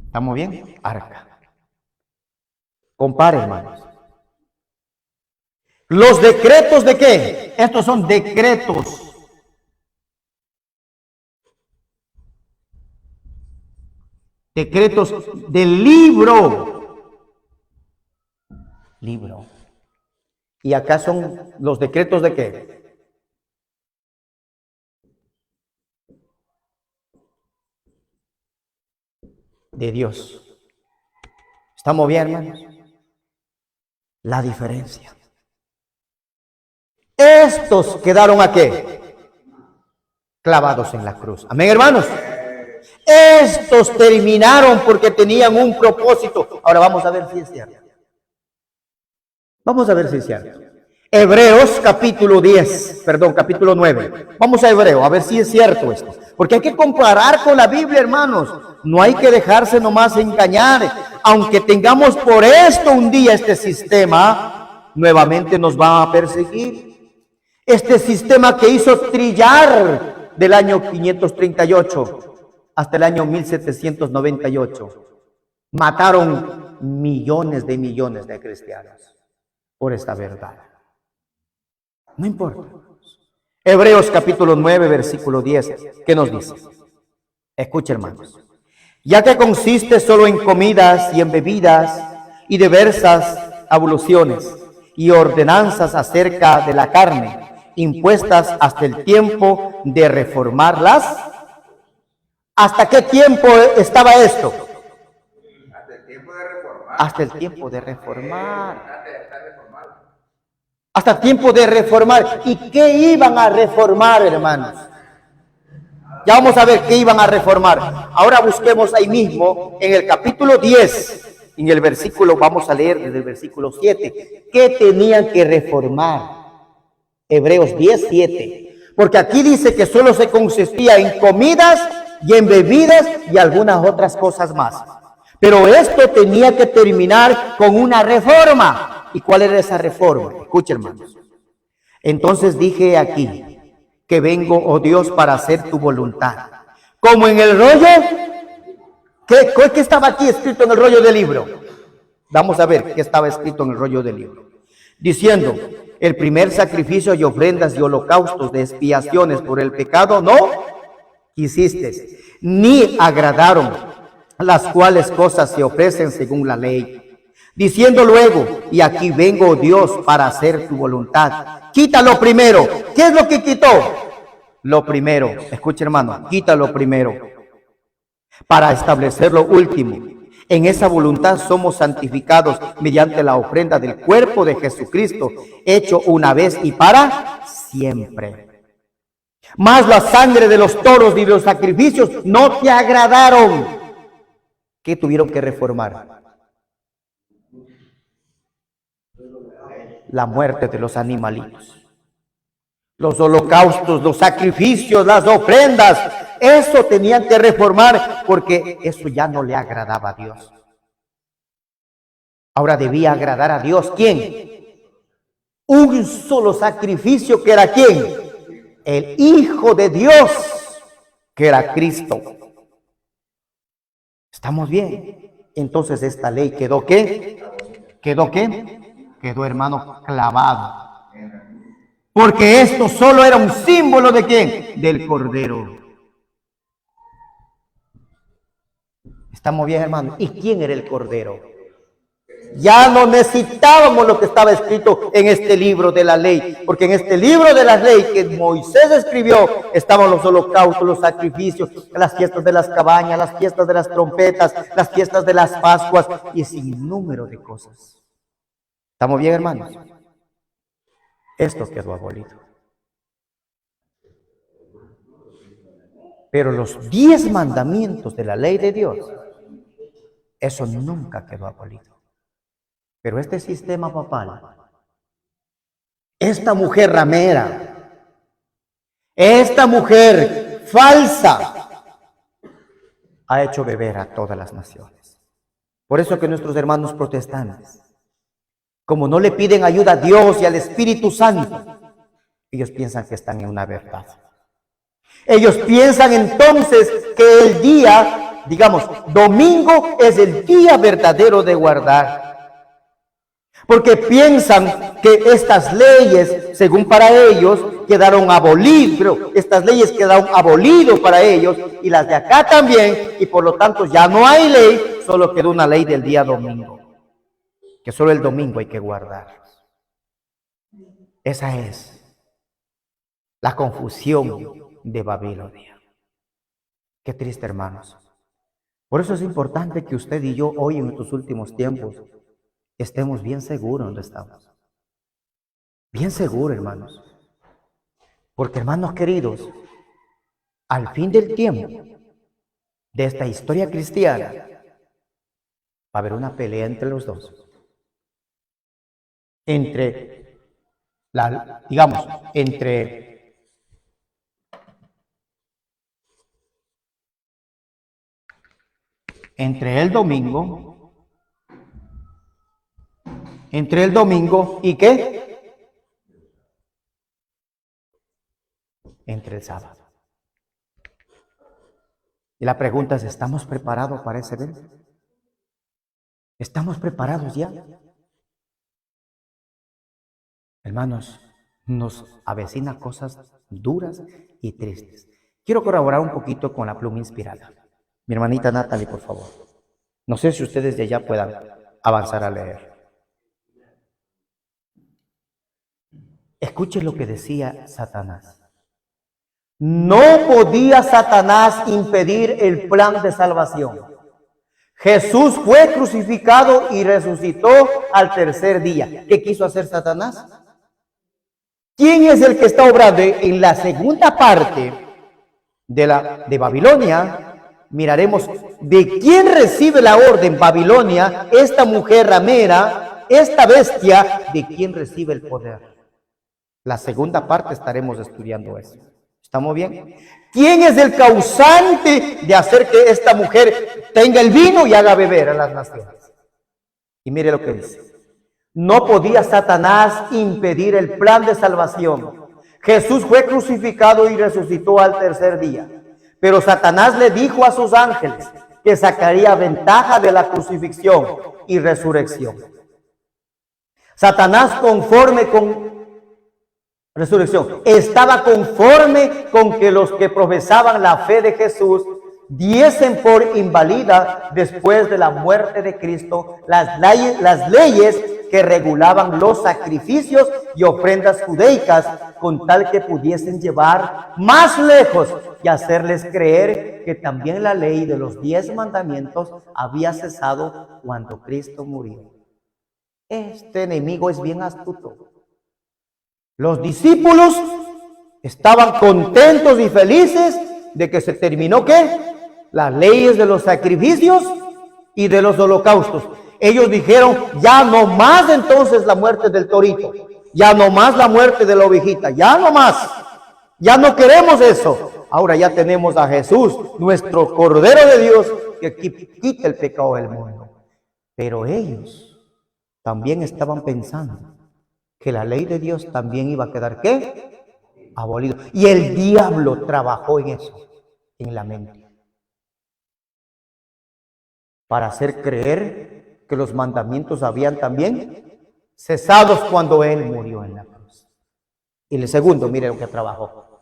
¿Estamos bien? Arca. Compare, hermanos. ¿Los decretos de qué? Estos son decretos. Decretos del libro. Libro. ¿Y acá son los decretos de qué? De Dios. ¿Estamos bien, hermanos? La diferencia. Estos quedaron ¿a qué? Clavados en la cruz. Amén, hermanos. Estos terminaron porque tenían un propósito. Ahora vamos a ver si es cierto. Vamos a ver si es cierto. Hebreos capítulo 9. Vamos a Hebreo, a ver si es cierto esto. Porque hay que comparar con la Biblia, hermanos. No hay que dejarse nomás engañar. Aunque tengamos por esto un día este sistema, nuevamente nos va a perseguir. Este sistema que hizo trillar del año 538 hasta el año 1798. Mataron millones de cristianos por esta verdad. No importa. Hebreos capítulo 9, versículo 10, ¿qué nos dice? Escucha, hermanos. Ya que consiste solo en comidas y en bebidas y diversas abluciones y ordenanzas acerca de la carne, impuestas hasta el tiempo de reformarlas. ¿Hasta qué tiempo estaba esto? Hasta el tiempo de reformar. Hasta el tiempo de reformar. Hasta el tiempo de reformar. ¿Y qué iban a reformar, hermanos? Ya vamos a ver qué iban a reformar. Ahora busquemos ahí mismo en el capítulo 10, en el versículo, vamos a leer desde el versículo 7. ¿Qué tenían que reformar? Hebreos 10, 7. Porque aquí dice que solo se consistía en comidas y en bebidas y algunas otras cosas más. Pero esto tenía que terminar con una reforma. ¿Y cuál era esa reforma? Escuchen, hermanos. Entonces dije aquí, que vengo, oh Dios, para hacer tu voluntad. Como en el rollo, ¿qué estaba aquí escrito en el rollo del libro? Vamos a ver qué estaba escrito en el rollo del libro. Diciendo, el primer sacrificio y ofrendas y holocaustos de expiaciones por el pecado no quisiste, ni agradaron, las cuales cosas se ofrecen según la ley. Diciendo luego, y aquí vengo, oh Dios, para hacer tu voluntad. Quita lo primero. ¿Qué es lo que quitó? Lo primero. Escucha, hermano, quita lo primero para establecer lo último. En esa voluntad somos santificados mediante la ofrenda del cuerpo de Jesucristo, hecho una vez y para siempre. Mas la sangre de los toros y de los sacrificios no te agradaron. ¿Qué tuvieron que reformar? La muerte de los animalitos. Los holocaustos, los sacrificios, las ofrendas, eso tenían que reformar porque eso ya no le agradaba a Dios. Ahora debía agradar a Dios, ¿quién? Un solo sacrificio, que era ¿quién? El Hijo de Dios, que era Cristo. ¿Estamos bien? Entonces esta ley quedó ¿qué? ¿Quedó qué? Quedó, hermano, clavado. Porque esto solo era un símbolo ¿de quién? Del Cordero. ¿Estamos bien, hermano? ¿Y quién era el Cordero? Ya no necesitábamos lo que estaba escrito en este libro de la ley, porque en este libro de la ley que Moisés escribió estaban los holocaustos, los sacrificios, las fiestas de las cabañas, las fiestas de las trompetas, las fiestas de las Pascuas y sin número de cosas. ¿Estamos bien, hermanos? Esto quedó abolido. Pero los 10 mandamientos de la ley de Dios, eso nunca quedó abolido. Pero este sistema papal, esta mujer ramera, esta mujer falsa, ha hecho beber a todas las naciones. Por eso que nuestros hermanos protestantes, como no le piden ayuda a Dios y al Espíritu Santo, ellos piensan que están en una verdad. Ellos piensan entonces que el día, digamos, domingo es el día verdadero de guardar. Porque piensan que estas leyes, según para ellos, quedaron abolidas, estas leyes quedaron abolidas para ellos y las de acá también, y por lo tanto ya no hay ley, solo quedó una ley del día domingo, que solo el domingo hay que guardar. Esa es la confusión de Babilonia. Qué triste, hermanos. Por eso es importante que usted y yo hoy en estos últimos tiempos estemos bien seguros donde estamos. Bien seguro, hermanos. Porque, hermanos queridos, al fin del tiempo de esta historia cristiana, va a haber una pelea entre los dos. Entre el domingo y ¿qué? Entre el sábado. Y la pregunta es, ¿estamos preparados para ese evento? ¿Estamos preparados ya? Hermanos, nos avecina cosas duras y tristes. Quiero colaborar un poquito con la pluma inspirada. Mi hermanita Natalie, por favor. No sé si ustedes de allá puedan avanzar a leer. Escuchen lo que decía Satanás. No podía Satanás impedir el plan de salvación. Jesús fue crucificado y resucitó al tercer día. ¿Qué quiso hacer Satanás? ¿Quién es el que está obrando en la segunda parte de Babilonia? Miraremos de quién recibe la orden Babilonia, esta mujer ramera, esta bestia, de quién recibe el poder. La segunda parte estaremos estudiando eso. ¿Estamos bien? ¿Quién es el causante de hacer que esta mujer tenga el vino y haga beber a las naciones? Y mire lo que dice. No podía Satanás impedir el plan de salvación. Jesús fue crucificado y resucitó al tercer día. Pero Satanás le dijo a sus ángeles que sacaría ventaja de la crucifixión y resurrección. Satanás, conforme con resurrección, estaba conforme con que los que profesaban la fe de Jesús diesen por inválida después de la muerte de Cristo las leyes que regulaban los sacrificios y ofrendas judaicas, con tal que pudiesen llevar más lejos y hacerles creer que también la ley de los 10 mandamientos había cesado cuando Cristo murió. Este enemigo es bien astuto. Los discípulos estaban contentos y felices de que se terminó ¿qué? Las leyes de los sacrificios y de los holocaustos. Ellos dijeron, ya no más entonces la muerte del torito, ya no más la muerte de la ovejita, ya no más, ya no queremos eso. Ahora ya tenemos a Jesús, nuestro Cordero de Dios, que quita el pecado del mundo. Pero ellos también estaban pensando que la ley de Dios también iba a quedar ¿qué? Abolido. Y el diablo trabajó en eso, en la mente, para hacer creer que los mandamientos habían también cesados cuando Él murió en la cruz. Y el segundo, mire lo que trabajó.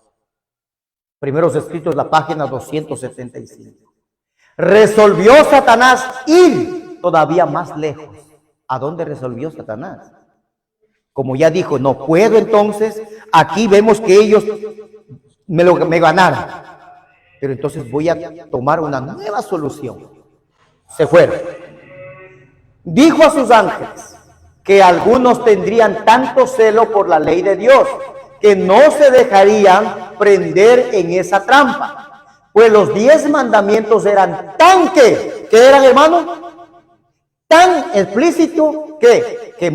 Primeros Escritos, la página 275. Resolvió Satanás ir todavía más lejos. ¿A dónde resolvió Satanás? Como ya dijo, no puedo entonces, aquí vemos que ellos me ganaron. Pero entonces voy a tomar una nueva solución. Se fueron. Dijo a sus ángeles que algunos tendrían tanto celo por la ley de Dios que no se dejarían prender en esa trampa. Pues los 10 mandamientos eran tan ¿qué eran, hermano? Tan explícito que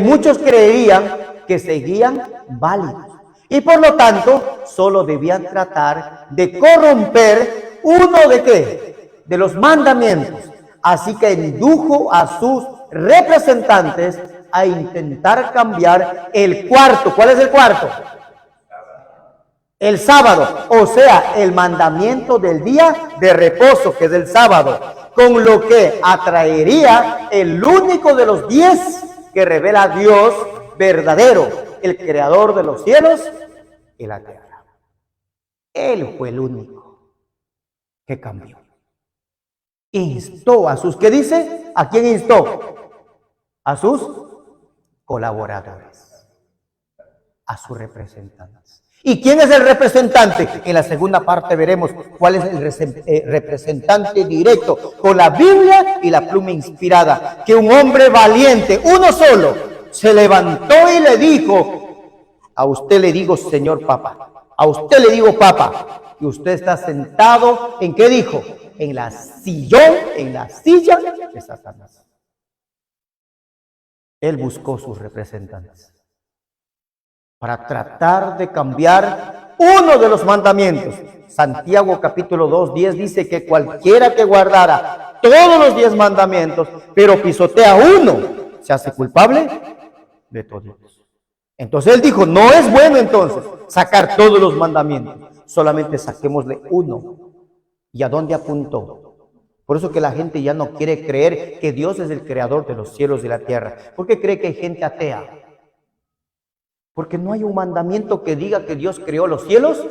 muchos creerían que seguían válidos. Y por lo tanto, solo debían tratar de corromper uno de ¿qué? De los mandamientos. Así que indujo a sus representantes a intentar cambiar el cuarto. ¿Cuál es el cuarto? El sábado, o sea, el mandamiento del día de reposo, que es el sábado, con lo que atraería el único de los 10 que revela a Dios verdadero, el creador de los cielos y la tierra. Él fue el único que cambió. Instó a sus, ¿qué dice? ¿A quién instó? A sus colaboradores, a sus representantes. ¿Y quién es el representante? En la segunda parte veremos cuál es el representante directo, con la Biblia y la pluma inspirada, que un hombre valiente, uno solo, se levantó y le dijo: a usted le digo Señor Papa, a usted le digo Papa, y usted está sentado, ¿en qué dijo? En la sillón, en la silla de Satanás. Él buscó sus representantes para tratar de cambiar uno de los mandamientos. Santiago capítulo 2, 10 dice que cualquiera que guardara todos los 10 mandamientos, pero pisotea uno, se hace culpable de todos. Entonces él dijo: no es bueno entonces sacar todos los mandamientos, solamente saquémosle uno. ¿Y a dónde apuntó? Por eso que la gente ya no quiere creer que Dios es el creador de los cielos y la tierra. ¿Por qué cree que hay gente atea? Porque no hay un mandamiento que diga que Dios creó los cielos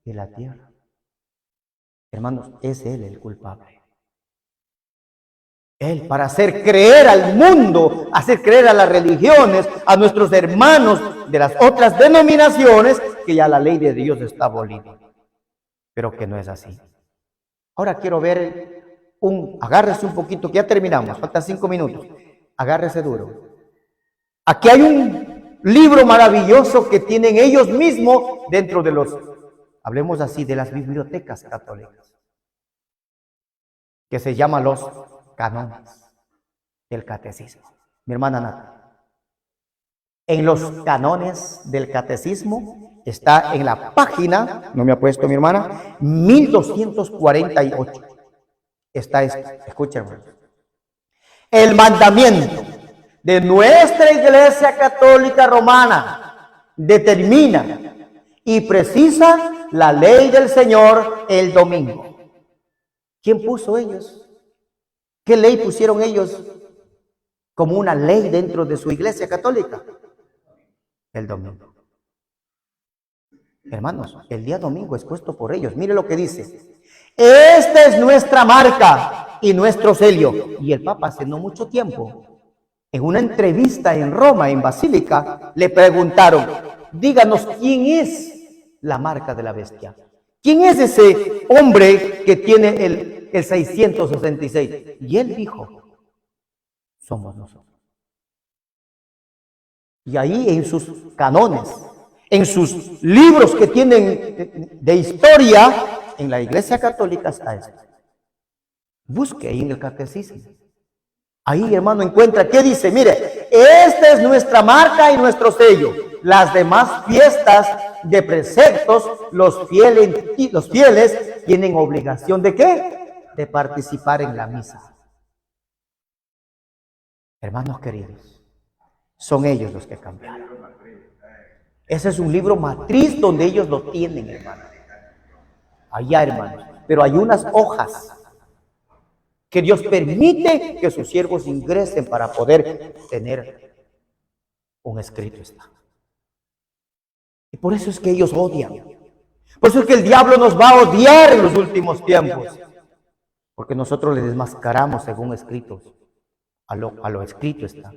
y la tierra. Hermanos, es Él el culpable. Él, para hacer creer al mundo, hacer creer a las religiones, a nuestros hermanos de las otras denominaciones, que ya la ley de Dios está abolida. Pero que no es así. Ahora quiero ver agárrese un poquito, que ya terminamos, faltan 5 minutos. Agárrese duro. Aquí hay un libro maravilloso que tienen ellos mismos dentro de los, hablemos así, de las bibliotecas católicas, que se llama los canones del catecismo. Mi hermana Nata, en los canones del catecismo está en la página, no me ha puesto mi hermana, 1248. Está esto, escuchen, hermano. El mandamiento de nuestra Iglesia Católica Romana determina y precisa la ley del Señor el domingo. ¿Quién puso ellos? ¿Qué ley pusieron ellos como una ley dentro de su Iglesia Católica? El domingo. Hermanos, el día domingo es puesto por ellos. Mire lo que dice: esta es nuestra marca y nuestro sello. Y el Papa hace no mucho tiempo, en una entrevista en Roma, en Basílica, le preguntaron: díganos quién es la marca de la bestia. ¿Quién es ese hombre que tiene el 666? Y él dijo: somos nosotros. Y ahí en sus canones, en sus libros que tienen de historia, en la Iglesia Católica está esto. Busque ahí en el catecismo. Ahí, hermano, encuentra, ¿qué dice? Mire, esta es nuestra marca y nuestro sello. Las demás fiestas de preceptos, los fieles tienen obligación ¿de qué? De participar en la misa. Hermanos queridos, son ellos los que cambiaron. Ese es un libro matriz donde ellos lo tienen, hermano. Allá, hermanos. Pero hay unas hojas que Dios permite que sus siervos ingresen para poder tener un escrito. Está. Y por eso es que ellos odian. Por eso es que el diablo nos va a odiar en los últimos tiempos. Porque nosotros le desmascaramos según escritos. A lo escrito está.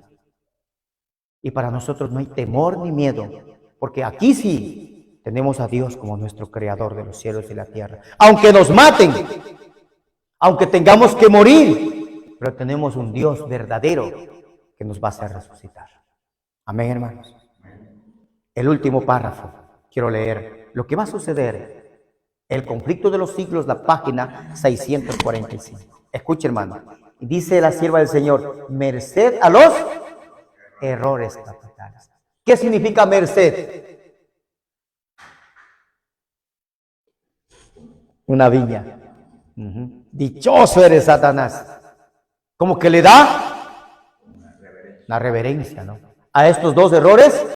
Y para nosotros no hay temor ni miedo. Porque aquí sí tenemos a Dios como nuestro creador de los cielos y la tierra. Aunque nos maten, aunque tengamos que morir, pero tenemos un Dios verdadero que nos va a hacer resucitar. Amén, hermanos. El último párrafo, quiero leer lo que va a suceder. El conflicto de los siglos, la página 645. Escuche, hermano. Dice la sierva del Señor: merced a los errores capitales. ¿Qué significa merced? Una viña. Dichoso eres, Satanás. Como que le da la reverencia, ¿no? A estos dos errores